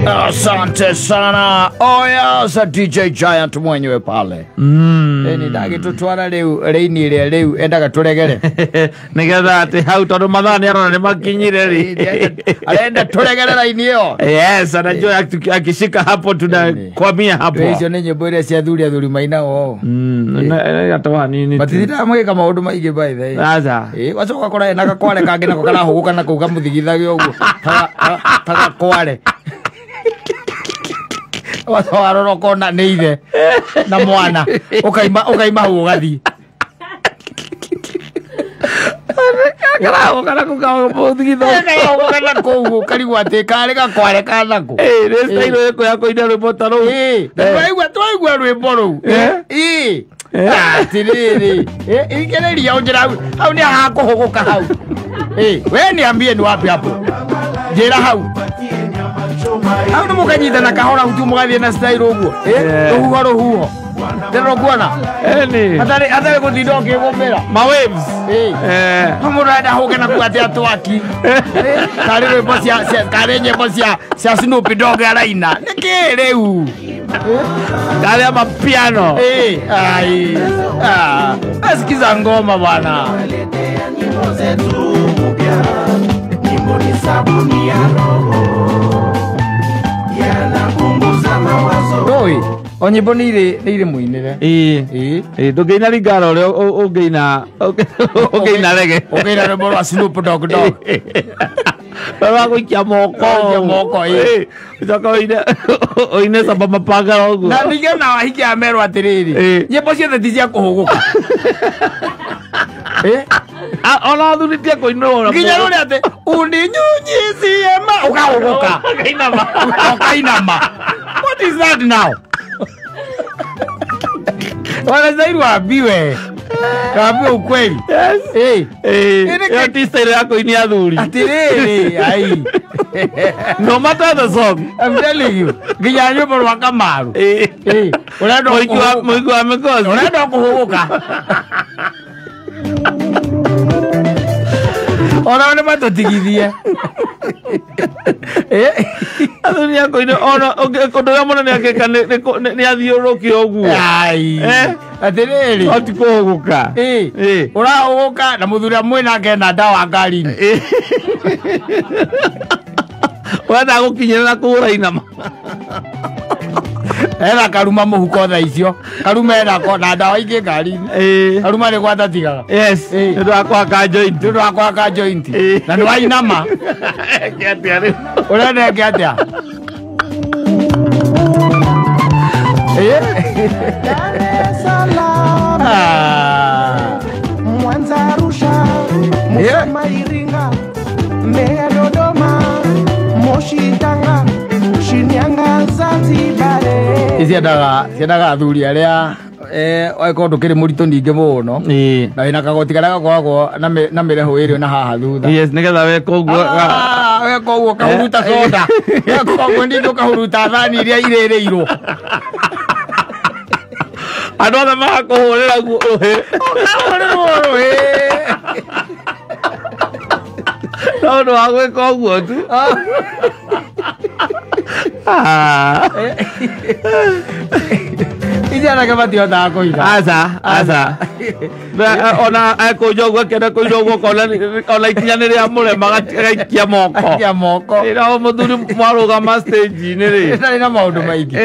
Asante sana. Oya za DJ Giant mwenyewe pale. Ni dagi tutwara leo reini ile leo endaga turegere. Nigetha ati hau tondu mathani arona ni makinyire ri. Anaenda turegere raini hiyo. Yes, anajua akishika hapo tunakwamia hapo. Hizo ni nyimbo ile cia thuri maina wao. Atoa nini? Matithira mwika maundu maingi by the way. Aza. Wacoka kora na gakware kangi nako kana huguka na kuga muthigithagio uguo. Taga kware. Waroro kona nĩ ithe na mwana ukaima hau ugathi kana kugamuthigitho kana kũu karigwo atĩ karĩ gakware kanako nĩ stailo ĩko ya kũina rwĩmbo ta rũu twaigua rwĩmbo rũu atĩrĩrĩ ingĩrĩria ũnjĩra hau nĩ hakũhũgũka hau we niambie ni wapi hapo njĩra hau hau nĩ mũkanyitana kahora hutu mũgathie na style ũguo rũhuho ndĩrwo kuona hatarĩ gũtinda ũkĩgũmĩra ma waves mũrenda hũke na kuatĩ atwaki karĩ rwĩmbo karĩ nyĩmbo cia Snoop Dogg araina nĩkĩ rĩu karĩ amapiano asikiza ngoma bwana nyimbo ni sabuni ya roho yanapunguza mawazo. Oi, onyimbo ni ile muinire. Ndũngĩina ringara ũrĩa ũngĩina rege. Ũngĩina rwĩmbo rwa Snoop Dogg. Baba gũikia moko. Ucoka oine samba mapanga ũguo. Na ningĩ na wahiki amerwo atĩrĩrĩ. Nyimbo ciothe ti cia kũhũgũka. Ona thuritie kũinũra. Nginya rũrĩa atĩ uninyunyizie ma ũkahũgũka. Ũkainama. What is that now? Wanastahili waambiwe. Waambiwe ukweli. Yes. Hiyo ti style yako ini athuri. Atĩrĩrĩ, ai. No matter the song. I'm telling you. Nginya nyũmba rwa Kamaru. Ũrenda mũigua wa mĩkosi. Ũrenda kũhũgũka. Ona nĩ matũtigithie. Athuri yako ino ona ũndũ ũrĩa mũnene akĩka nĩ athiũrũkia ũguo. Ai. Atĩrĩrĩ. Oti kũhũgũka. Ũrahũgũka na mũthuri amwe nake na ndawa ngari-inĩ. Wenda gũkinyĩra kũhũra inama. Ena karuma mũhuko tha icio. Karuma ena na ndawa ingĩ ngari-inĩ. Karuma nĩ gwatatigaga. Yes. Nĩ ũndũ wa kwaka joint. Nĩ ũndũ wa kwaka joint. Na nĩ wainama. Ngĩatĩa rĩu. Ũrenda ngĩatĩa. Mwanza Arusha, Musoma Iringa, Mbeya Dodoma, Moshi Tanga, Shinyanga Zanzibar. Ciendaga athuri arĩa oĩkorwo ndũkĩrĩ mũritũ ningĩ mũno na wĩna kagoti karĩa gakoragwo na mĩrehũ ĩrĩ na haha thutha. Yes, nĩgetha weka ũguo. Weka ũguo kahuruta soda. Weka ũguo ningĩ kahuruta thani iria irĩrĩirwo. Andũ othe magakũhũrĩra guo rũhĩ. Ũkahũrĩrwo rũhĩ. No ũndũ wa gwĩka ũguo tu. Ijana kama tiotaga kũina. Aca. Ona ekũnja ũguo akĩenda kũina ũguo ona ikinya nĩ rĩa mũrema agaikia moko. Agaikia moko. Ĩra mũthuri mwarũgama stage-inĩ rĩ. Ĩtarĩ na maũndũ maingĩ.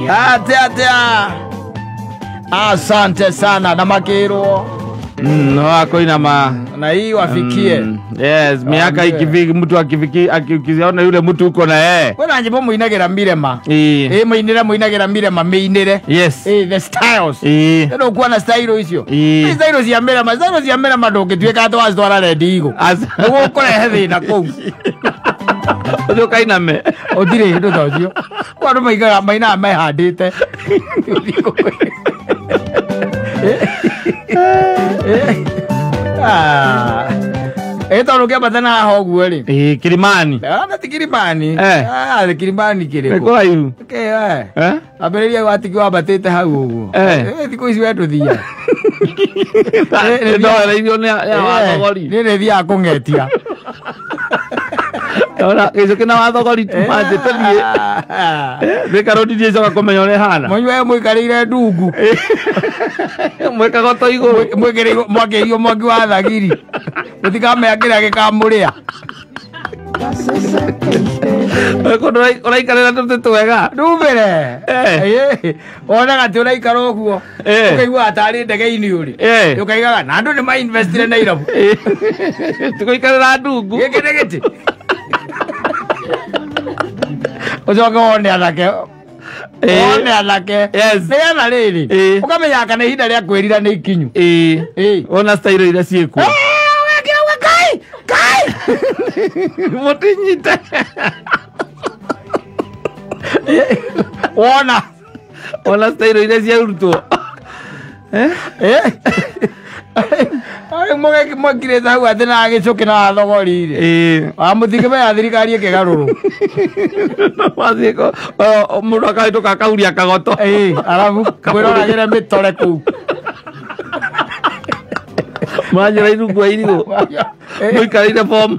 Atia. Asante sana na makĩrwo. No akũinama. Na hii wafikie. Yes, miaka ikifiki mtu akikiona yule mtu uko na yeye. Kuna nyimbo muinagĩra mirema. Muinagĩra mirema mĩinĩre. Yes. The styles. Ndio kuwa na style icio. Style cia mirema ndũngĩtuĩka atĩ wacitwara Rendigo. Nĩguo ũkũrehe thĩna kũu. Ũthiũ kainame. Ũthirĩ hĩndũ ta ũcio. Kwa andũ mainaga mehandĩte. Tondũ kĩambata na haha ũguo rĩ. Kilimani. Na ti Kilimani. Kilimani kĩrĩkũ. Nĩ kũraihu. Ambĩrĩria watiki wambatĩte hau ũguo. Thikũ ici we ndũthiaga. Nĩ thiaga kũng'etia. Ora kiso kina wathogori tumaje tani. Karoti je soka komenyone hana. Monywe muikarire ndungu. Mweka goto iguru. Mwekere mwagerio mwangi wa thagiri. Mutikame akira gikamuria. Ora ikarira tutu twega. Ndumire. Ona gati ora ikaro guo. Ukaigua atari ndege-ini uri. Ukaigaga na andu ni ma investire na Nairobi. Tukoikarira ndungu. Gikire giti. Ucoke wone anake. Wone anake. Yes. Nĩgetha rĩrĩ. Ũkamenya kana ihinda rĩa kwĩrira nĩ ikinyu. Ona style iria ciĩkuo. Kai! Mũtinyite. Ona style iria ciarutwo. Ai mwekire hau atĩ na agĩcũkĩ na thogori-rĩ. Mũthikĩmenya thirikari ĩkĩgarũrwo. Mũndũ akahĩtũka akauria kagoto. Arabu kwĩroragĩre mĩtore kũu. Mwanyũra irungu wa irigũ. Mũikarĩire bomu.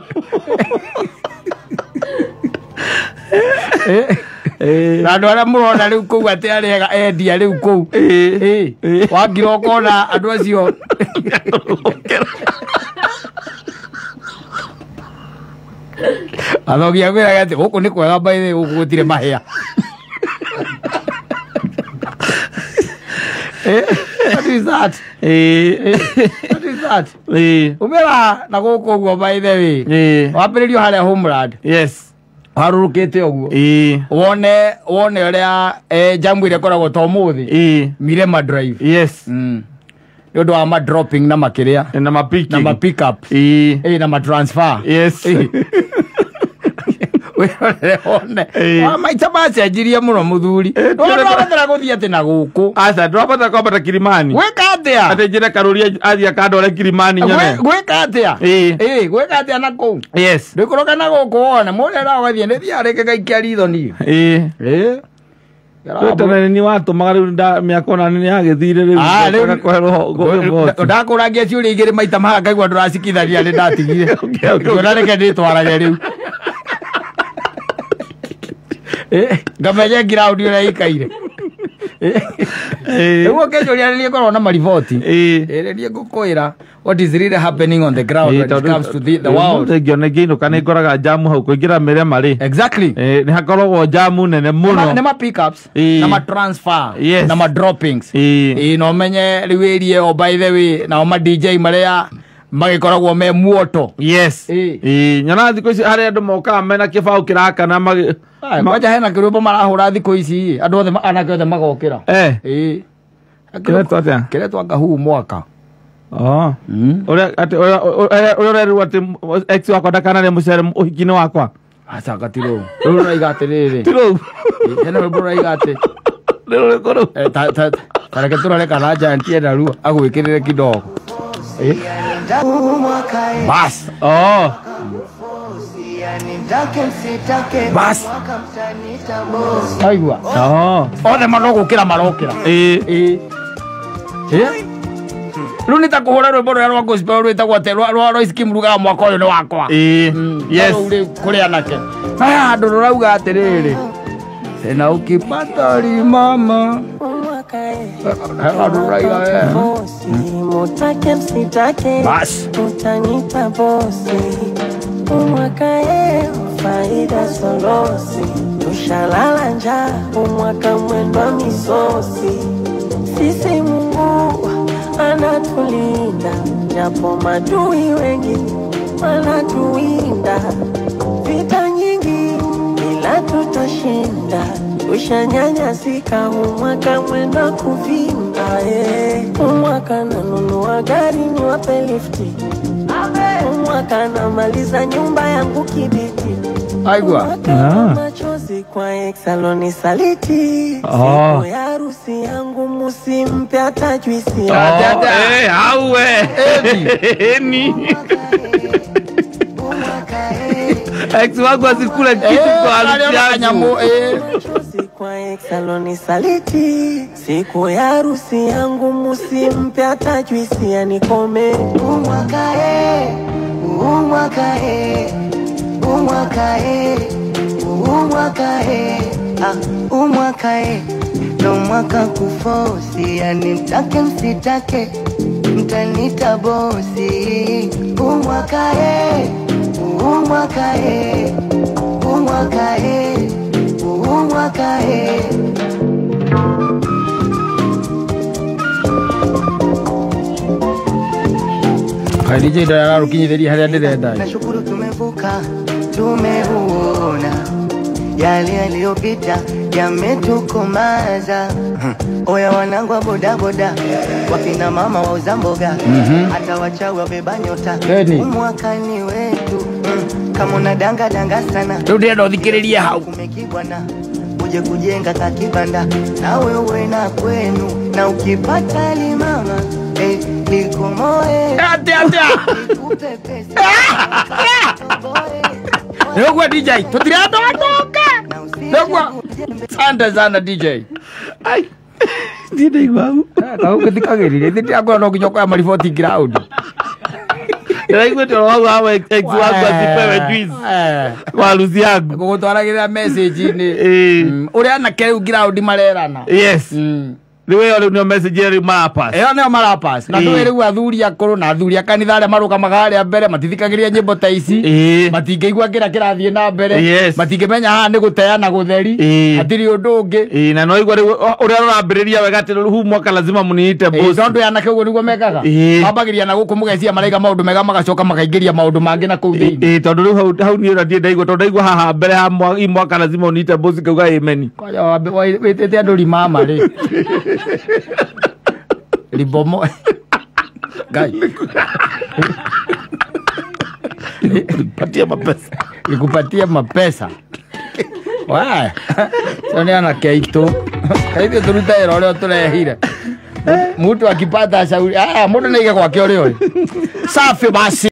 Na andũ arĩa mũrona rĩu kũu atĩ arĩa endia rĩu kũu. Wangira ũkona andũ acio. Athogia kwĩraga atĩ gũkũ nĩ kwega mbaithĩ gũkũ gũtirĩ mahĩa. What is that? What is that? Umera na gũkũ ũguo mbaithĩ wĩ. Wambĩrĩrio harĩa Homeland. Yes. Harũrũkĩte ũguo. Wone ũrĩa jamu ĩrĩa ĩkoragwo ta ũmũthĩ. Mirema Drive. Yes. Nĩ ũndũ wa ma dropping na makĩrĩa. Na ma picking. Na ma pick up. Na ma transfer. Yes. One. Maita macenjirie mũno mũthuri. Ndũrabatara gũthiĩ atĩ na gũkũ. Aca ndũrabatara kwambata Kilimani. Gwĩka atĩa? Atĩ njĩre Karũria athiĩ akandware Kilimani nyone. Gwĩka atĩa? Gwĩka atĩa na kũu? Yes. Ndĩkũroka na gũkũ wone mũrera ũgathiĩ nĩ thiarĩ gĩgaikia ritho-ni. Tene ni watũmaga rĩu mĩaka ona nĩ yagĩthire rĩu agakũherwo ndakũrangia ciũria igĩrĩ maita maha ngaigua ndũracikithania nĩ ndatigire. Ona reke ndĩtwarage rĩu. Ngamenye ground ũrĩa ĩikaire. Rĩu ũkĩnjũria nĩ ngorwo na mariboti. Niĩ ngũkwĩra what is really happening on the ground when it comes to the world. Ngĩona ngĩinũka nĩ ngoraga jamu hau kũingĩra Mirema rĩ. Exactly. Nĩ hakoragwo jamu nene mũno. Nĩ ma pickups na ma transfer na ma droppings. No menye rĩu area ĩyo by the way na ma DJ marĩa magĩkoragwo me muoto. Yes. Nyona thikũ ici harĩa andũ mokaga mena kĩbaũ kĩrakana Maja hena kĩrũmbo marahũra thikũ ici andũ othe anake othe magokĩra. Kĩretwo anga huu mwaka. Ũrĩa rĩu atĩ ex wakwa ndakanarĩa mũcere ũhiki-inĩ wakwa. Aca gatirũ. Rĩu ũraiga atĩrĩrĩ. Tirũ. Hena rũmbo ũraiga atĩ. Rĩu rĩkũ rĩu. Tareke tũrore kana Giant enda rũa agwĩkĩrĩre kidogo. Bas. Bas. Aigua. Othe marogũkĩra marokĩra. Rĩu nĩ ta kũhũra rwĩmbo rũrĩa rwa gospel rwĩtagwo atĩ rwa Royce Kim rugaga mwaka ũyũ nĩ wakwa. Yes. Kũrĩ anake. Aya andũ rũrauga atĩrĩrĩ. Tena ukipata limama. Bas. Utanita bosi. Umwakae faida solosi. Tushalala njaa umwaka mwendwa misosi. Sisi Mungu anatulinda, japo madui wengi wanatuwinda. Vita nyingi ila tutashinda. Ushanyanyasika umwaka mwenda kuvimba. Umwaka nanunua gari niwape lifti. Umwaka namaliza nyumba yangu Kibiti. Aigua. Machozi kwa exaloni saliti. Siku ya harusi yangu musimpe hata juisi. Awe. Eni. Ex wangu asikule kitu kwa harusi yangu. Machozi kwa exaloni saliti. Siku ya harusi yangu musimpe hata juisi anikome. Umwaka Umwaka ndo mwaka kufosi, yani mtake msitake mtanita bosi. Umwaka DJ Dara rukinyithiri haria ndirenda. Nashukuru tumevuka, tumeuona yale yaliyopita yametukomaza. Oya wanangu wa boda boda, wakina mama wauza mboga, hata wachawi wabeba nyota. Umwakani wetu kama unadanga danga sana, ndio uthikiriria hau kumekibwana uje kujenga kakibanda na wewe na kwenu, na ukipata limama likomoe ate nikupe pesa Ndio DJ tutiratoka ndio sanda sana DJ ai DJ wangu kau ketikagirire ndio akwa no kinyoka ya marifoti ground Ndio ndio wangu hawa ex wangu asipewe juice kwa harusi yangu gugutwaragira message ni uria na keu ground marerana yes Niwe ole nio message eri mapas. Eyo nio marapas. Na ndio riu athuri akuru na athuri akanitha aria maruka magari mbere matithikagiria nyimbo ta ici. Matingeigua kirathie na mbere. Matingimenya haha ni guteana gutheri. Atiri undu ungi. Na no igwa uria urambiriria wega ati hu mwaka lazima muniite boss. Ndio yanake uguo niguo mekaga. Mabagiria na guku mugecia maraiga maundu mega magacoka makaingiria maundu mangi na kuu thiini. Tondu riu hau ni urathie ndaigua tondu ndaigua haha mbere ha mwaka lazima uniite boss kauga amen. Kwa witete andu rimama ri. Libomo Gai Nikupatia mapesa Waa Soni ana keito Kaito turuta ero leo turehire Mtu akipata shauri Mutu nige kwa kiori Safi basi